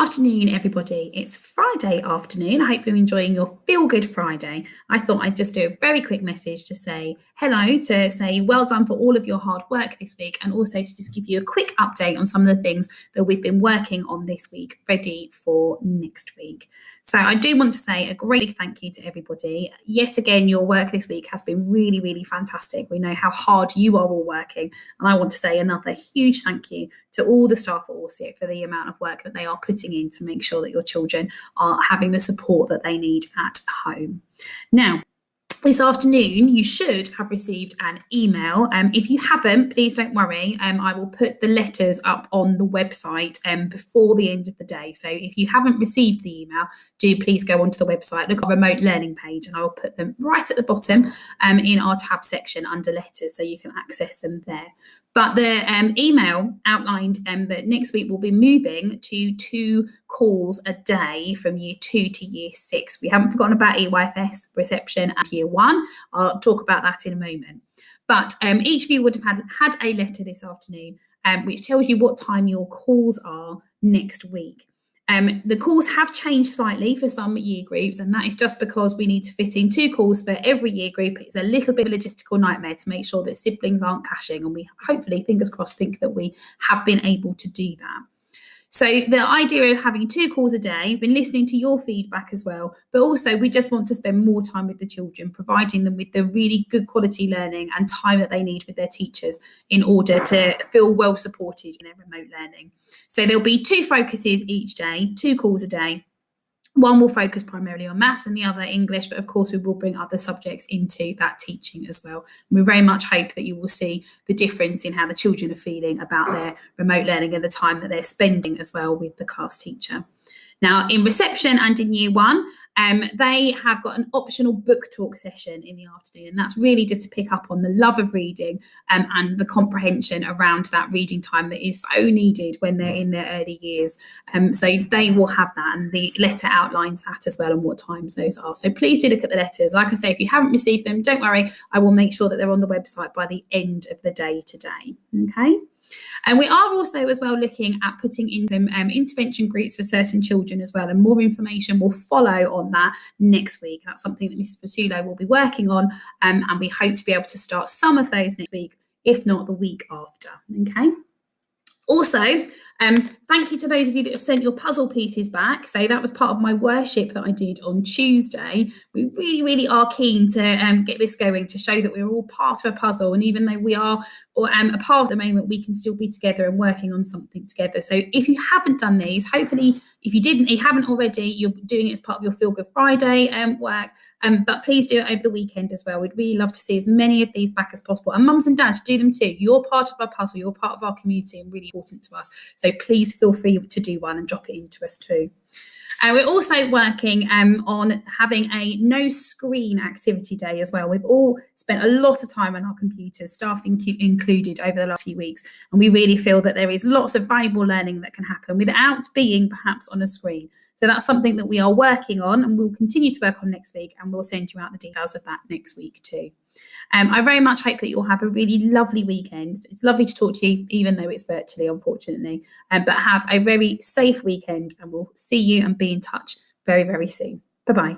Afternoon, everybody. It's Friday afternoon. I hope you're enjoying your Feel Good Friday. I thought I'd just do a very quick message to say hello, to say well done for all of your hard work this week, and also to just give you a quick update on some of the things that we've been working on this week, ready for next week. So I do want to say a great big thank you to everybody. Yet again, your work this week has been really, really fantastic. We know how hard you are all working, and I want to say another huge thank you to all the staff at Orsic for the amount of work that they are putting in to make sure that your children are having the support that they need at home. Now, this afternoon, you should have received an email. If you haven't, please don't worry. I will put the letters up on the website before the end of the day. So if you haven't received the email, do please go onto the website, look at the remote learning page, and I will put them right at the bottom in our tab section under letters so you can access them there. But the email outlined that next week we'll be moving to 2 calls a day from year 2 to year 6. We haven't forgotten about EYFS, reception, and year 1. I'll talk about that in a moment. But each of you would have had a letter this afternoon which tells you what time your calls are next week. The calls have changed slightly for some year groups, and that is just because we need to fit in 2 calls for every year group. It's a little bit of a logistical nightmare to make sure that siblings aren't clashing, and we hopefully, fingers crossed, think that we have been able to do that. So the idea of having 2 calls a day, been listening to your feedback as well, but also we just want to spend more time with the children, providing them with the really good quality learning and time that they need with their teachers in order to feel well supported in their remote learning. So there'll be 2 focuses each day, 2 calls a day. One will focus primarily on maths and the other English, but of course we will bring other subjects into that teaching as well. We very much hope that you will see the difference in how the children are feeling about their remote learning and the time that they're spending as well with the class teacher. Now, in reception and in year 1, they have got an optional book talk session in the afternoon, and that's really just to pick up on the love of reading and the comprehension around that reading time that is so needed when they're in their early years. So they will have that, and the letter outlines that as well and what times those are. So please do look at the letters. Like I say, if you haven't received them, don't worry. I will make sure that they're on the website by the end of the day today. Okay. And we are also as well looking at putting in some intervention groups for certain children as well, and more information will follow on that next week. That's something that Mrs. Patullo will be working on, and we hope to be able to start some of those next week, if not the week after. Okay. Also, thank you to those of you that have sent your puzzle pieces back. So that was part of my worship that I did on Tuesday. We really, really are keen to get this going, to show that we're all part of a puzzle. And even though we are apart at the moment, we can still be together and working on something together. So if you haven't done these, hopefully, if you haven't already, you're doing it as part of your Feel Good Friday work. But please do it over the weekend as well. We'd really love to see as many of these back as possible. And mums and dads, do them too. You're part of our puzzle. You're part of our community and really important to us. So please feel free to do one and drop it into us too. We're also working on having a no screen activity day as well. We've all spent a lot of time on our computers, staff included, over the last few weeks. And we really feel that there is lots of valuable learning that can happen without being perhaps on a screen. So that's something that we are working on, and we'll continue to work on next week, and we'll send you out the details of that next week too. I very much hope that you'll have a really lovely weekend. It's lovely to talk to you, even though it's virtually, unfortunately. But have a very safe weekend, and we'll see you and be in touch very, very soon. Bye-bye.